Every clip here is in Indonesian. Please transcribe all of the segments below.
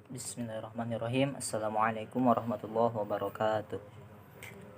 Bismillahirrahmanirrahim. Assalamualaikum warahmatullahi wabarakatuh.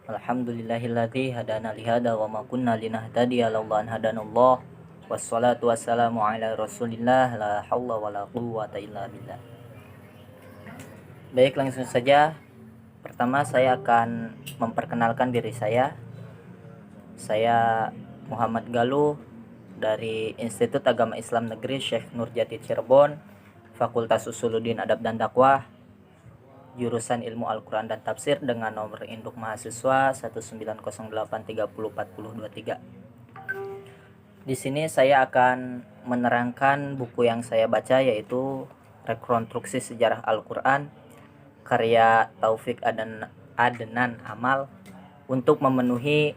Alhamdulillahilladzi hadana lihada wa ma kunna linahtadiya laula an hadanallah. Wassalatu wassalamu ala Rasulillah la haula wala quwwata illa billah. Baik, langsung saja. Pertama saya akan memperkenalkan diri saya. Saya Muhammad Galuh dari Institut Agama Islam Negeri Syekh Nurjati Cirebon, Fakultas Usuluddin Adab dan Dakwah, jurusan Ilmu Al-Quran dan Tafsir dengan nomor induk mahasiswa 1908304023. Di sini saya akan menerangkan buku yang saya baca, yaitu Rekonstruksi Sejarah Al-Quran karya Taufik Adnan Amal untuk memenuhi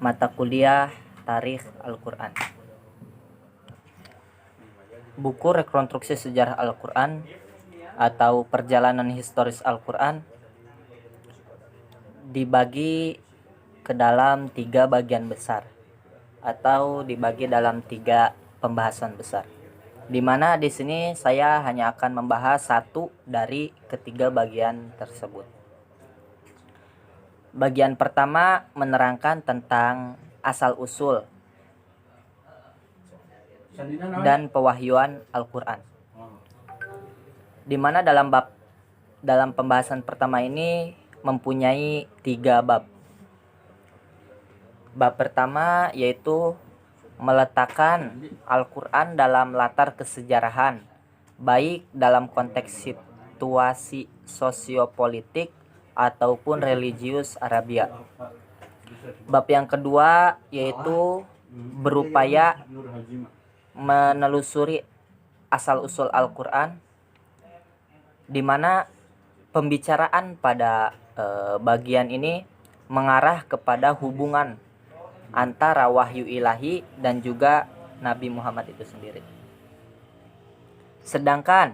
mata kuliah Tarikh Al-Quran. Buku Rekonstruksi Sejarah Al-Quran atau Perjalanan Historis Al-Quran dibagi ke dalam 3 bagian besar atau dibagi dalam 3 pembahasan besar, di mana di sini saya hanya akan membahas satu dari ketiga bagian tersebut. Bagian pertama menerangkan tentang asal-usul dan pewahyuan Al-Quran, di mana dalam pembahasan pertama ini mempunyai 3 bab. Bab pertama yaitu meletakkan Al-Quran dalam latar kesejarahan, baik dalam konteks situasi sosiopolitik ataupun religius Arabia. Bab yang kedua yaitu berupaya menelusuri asal-usul Al-Quran, di mana pembicaraan pada bagian ini mengarah kepada hubungan antara wahyu ilahi dan juga Nabi Muhammad itu sendiri. Sedangkan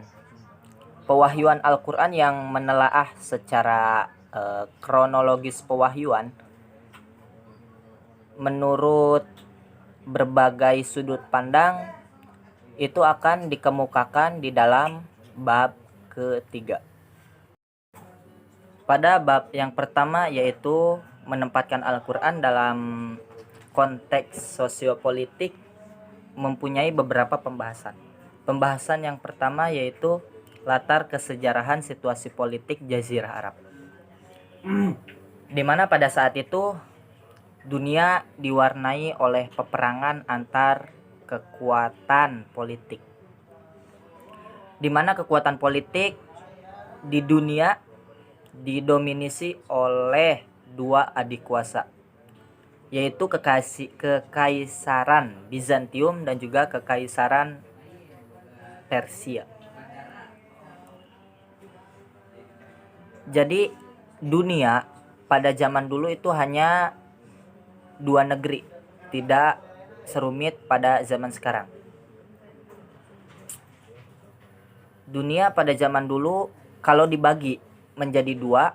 pewahyuan Al-Quran yang menelaah secara kronologis pewahyuan menurut berbagai sudut pandang itu akan dikemukakan di dalam bab ketiga. Pada bab yang pertama yaitu menempatkan Al-Quran dalam konteks sosiopolitik mempunyai beberapa pembahasan. Pembahasan yang pertama yaitu latar kesejarahan situasi politik Jazirah Arab, di mana pada saat itu dunia diwarnai oleh peperangan antar kekuatan politik, di mana kekuatan politik di dunia didominasi oleh 2 adik kuasa, yaitu Kekaisaran Bizantium dan juga Kekaisaran Persia. Jadi dunia pada zaman dulu itu hanya 2 negeri, tidak serumit pada zaman sekarang. Dunia pada zaman dulu kalau dibagi menjadi 2,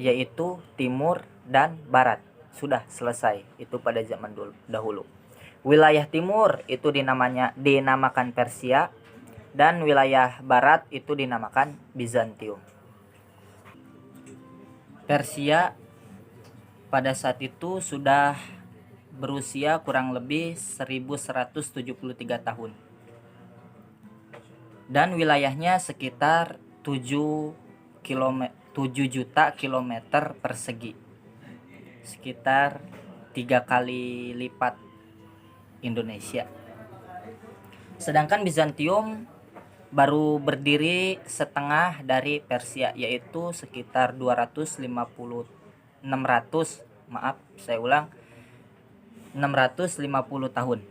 yaitu timur dan barat, sudah selesai itu pada zaman dahulu. Wilayah timur itu dinamakan Persia, dan wilayah barat itu dinamakan Bizantium. Persia pada saat itu sudah berusia kurang lebih 1173 tahun. Dan wilayahnya sekitar 7 juta kilometer persegi. Sekitar 3 kali lipat Indonesia. Sedangkan Bizantium baru berdiri setengah dari Persia, yaitu sekitar 650 tahun,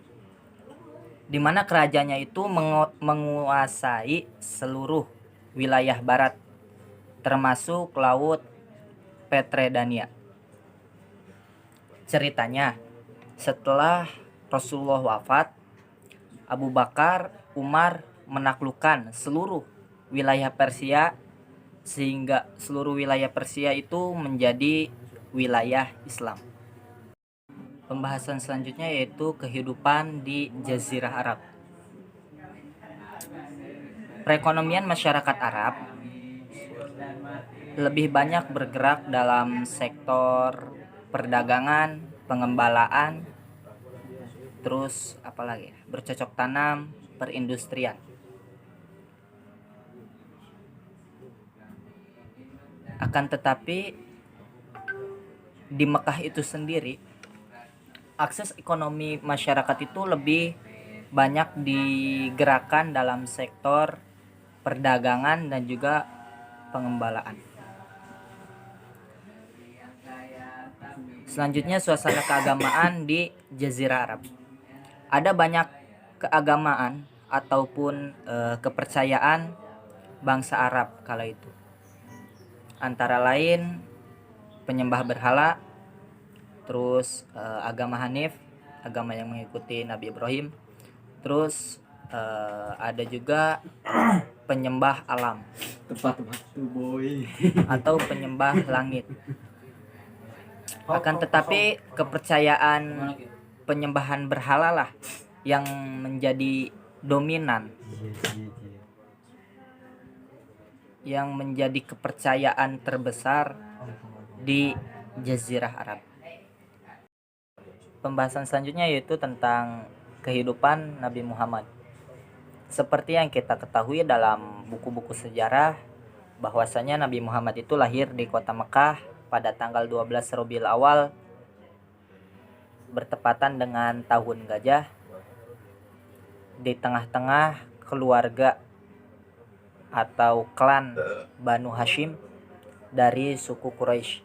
di mana kerajaannya itu menguasai seluruh wilayah barat termasuk laut Petredania. Ceritanya, setelah Rasulullah wafat, Abu Bakar, Umar menaklukkan seluruh wilayah Persia sehingga seluruh wilayah Persia itu menjadi wilayah Islam. Pembahasan selanjutnya yaitu kehidupan di Jazirah Arab. Perekonomian masyarakat Arab lebih banyak bergerak dalam sektor perdagangan, pengembalaan, terus apalagi ya, bercocok tanam, perindustrian. Akan tetapi di Mekah itu sendiri akses ekonomi masyarakat itu lebih banyak digerakkan dalam sektor perdagangan dan juga pengembalaan. Selanjutnya suasana keagamaan di Jazirah Arab. Ada banyak keagamaan ataupun kepercayaan bangsa Arab kala itu. Antara lain penyembah berhala, terus agama Hanif, agama yang mengikuti Nabi Ibrahim, terus ada juga penyembah alam atau penyembah langit. Akan tetapi kepercayaan penyembahan berhala lah yang menjadi dominan, yang menjadi kepercayaan terbesar di Jazirah Arab. Pembahasan selanjutnya yaitu tentang kehidupan Nabi Muhammad. Seperti yang kita ketahui dalam buku-buku sejarah, bahwasanya Nabi Muhammad itu lahir di kota Mekah pada tanggal 12 Rabiul Awal bertepatan dengan tahun gajah, di tengah-tengah keluarga atau klan Banu Hashim dari suku Quraisy.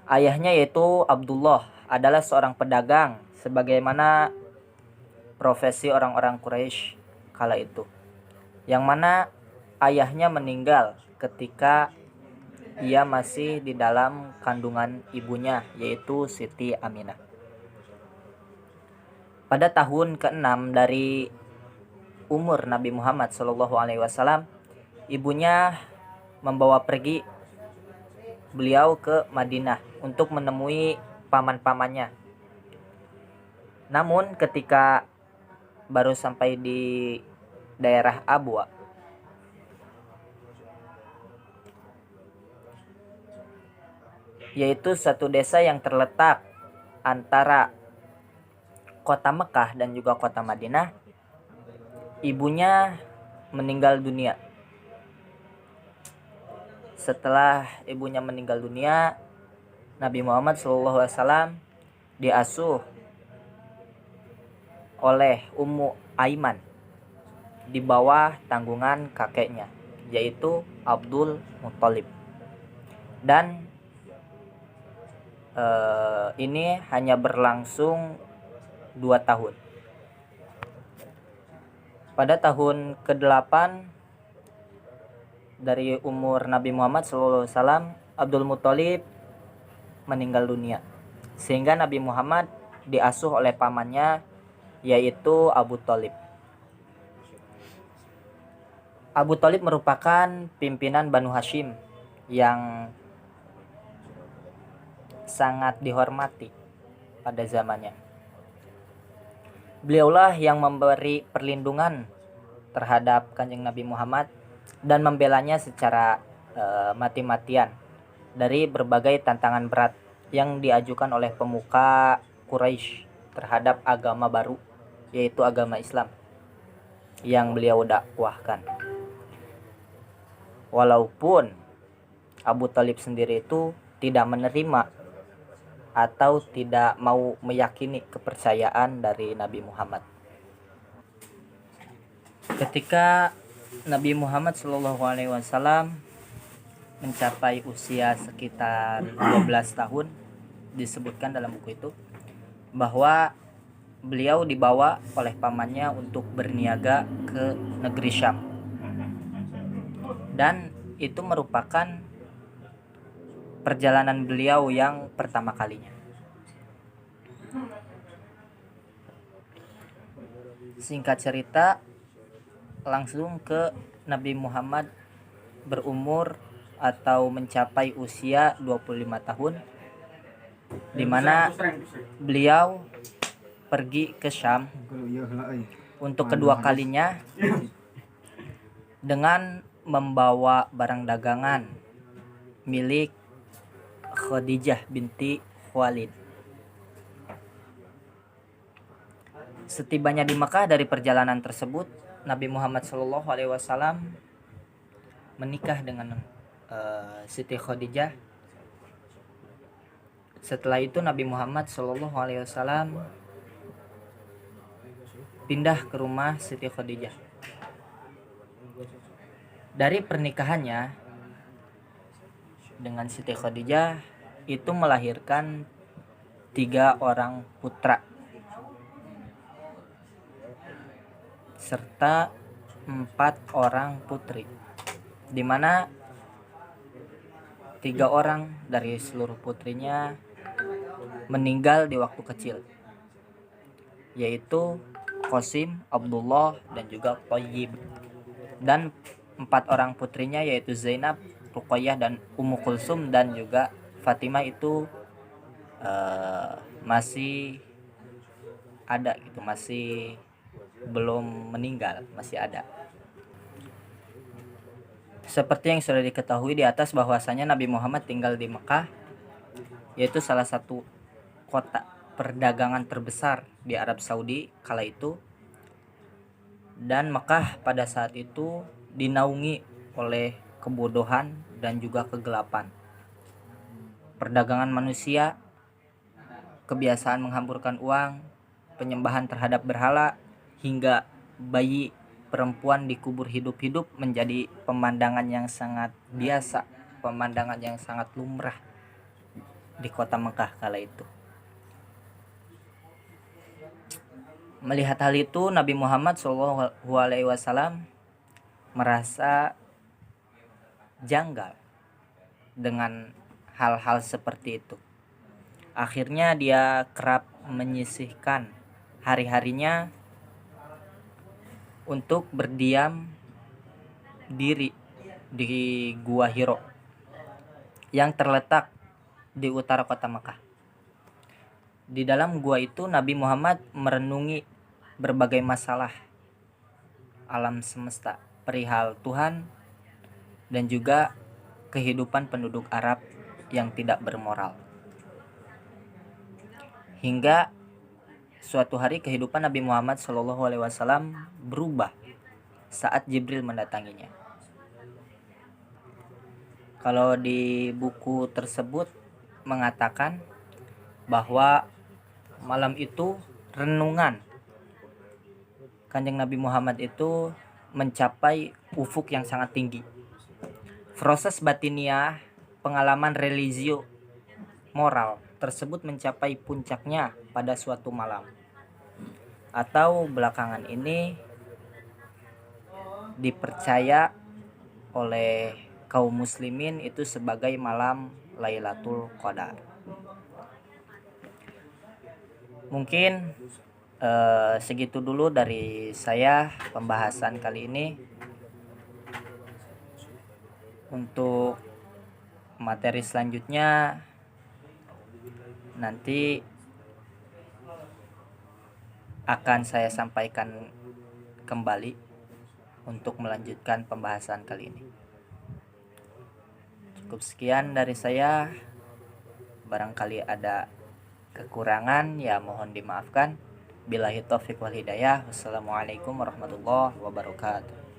Ayahnya yaitu Abdullah adalah seorang pedagang sebagaimana profesi orang-orang Quraisy kala itu, yang mana ayahnya meninggal ketika ia masih di dalam kandungan ibunya yaitu Siti Aminah. Pada tahun ke-6 dari umur Nabi Muhammad SAW, ibunya membawa pergi beliau ke Madinah untuk menemui paman-pamannya. Namun ketika baru sampai di daerah Abwa, yaitu satu desa yang terletak antara kota Mekah dan juga kota Madinah, ibunya meninggal dunia. Setelah ibunya meninggal dunia, Nabi Muhammad SAW diasuh oleh Ummu Aiman di bawah tanggungan kakeknya, yaitu Abdul Muthalib. Dan ini hanya berlangsung 2 tahun. Pada tahun ke-8 dari umur Nabi Muhammad SAW, Abdul Muthalib meninggal dunia, sehingga Nabi Muhammad diasuh oleh pamannya yaitu Abu Thalib. Abu Thalib merupakan pimpinan Banu Hashim yang sangat dihormati pada zamannya. Beliaulah yang memberi perlindungan terhadap Kanjeng Nabi Muhammad dan membelanya secara mati-matian dari berbagai tantangan berat yang diajukan oleh pemuka Quraisy terhadap agama baru, yaitu agama Islam yang beliau dakwahkan. Walaupun Abu Thalib sendiri itu tidak menerima atau tidak mau meyakini kepercayaan dari Nabi Muhammad. Ketika Nabi Muhammad SAW mencapai usia sekitar 12 tahun, disebutkan dalam buku itu bahwa beliau dibawa oleh pamannya untuk berniaga ke negeri Syam, dan itu merupakan perjalanan beliau yang pertama kalinya. Singkat cerita, langsung ke Nabi Muhammad berumur atau mencapai usia 25 tahun, di mana beliau pergi ke Syam untuk kedua kalinya dengan membawa barang dagangan milik Khadijah binti Khuwailid. Setibanya di Mekah dari perjalanan tersebut, Nabi Muhammad SAW menikah dengan Siti Khadijah. Setelah itu Nabi Muhammad SAW pindah ke rumah Siti Khadijah. Dari pernikahannya dengan Siti Khadijah itu melahirkan 3 orang putra serta 4 orang putri, di mana 3 orang dari seluruh putrinya meninggal di waktu kecil, yaitu Qasim, Abdullah, dan juga Thayyib. Dan 4 orang putrinya yaitu Zainab, Ruqayyah, dan Ummu Kulsum, dan juga Fatimah itu masih ada gitu, masih belum meninggal, masih ada. Seperti yang sudah diketahui di atas bahwasanya Nabi Muhammad tinggal di Mekah, yaitu salah satu kota perdagangan terbesar di Arab Saudi kala itu, dan Mekah pada saat itu dinaungi oleh kebodohan dan juga kegelapan. Perdagangan manusia, kebiasaan menghamburkan uang, penyembahan terhadap berhala, hingga bayi perempuan dikubur hidup-hidup menjadi pemandangan yang sangat biasa, pemandangan yang sangat lumrah di kota Mekah kala itu. Melihat hal itu, Nabi Muhammad SAW merasa janggal dengan hal-hal seperti itu. Akhirnya dia kerap menyisihkan hari-harinya untuk berdiam diri di Gua Hiro yang terletak di utara kota Mekah. Di dalam gua itu Nabi Muhammad merenungi berbagai masalah alam semesta, perihal Tuhan, dan juga kehidupan penduduk Arab yang tidak bermoral. Hingga suatu hari kehidupan Nabi Muhammad SAW berubah saat Jibril mendatanginya. Kalau di buku tersebut mengatakan bahwa malam itu renungan Kanjeng Nabi Muhammad itu mencapai ufuk yang sangat tinggi. Proses batiniah, pengalaman religio moral tersebut mencapai puncaknya pada suatu malam, atau belakangan ini dipercaya oleh kaum muslimin itu sebagai malam Lailatul Qadar. Mungkin segitu dulu dari saya pembahasan kali ini. Untuk materi selanjutnya nanti akan saya sampaikan kembali untuk melanjutkan pembahasan kali ini. Cukup sekian dari saya. Barangkali ada kekurangan ya mohon dimaafkan. Billahi taufiq wal hidayah. Wassalamualaikum warahmatullahi wabarakatuh.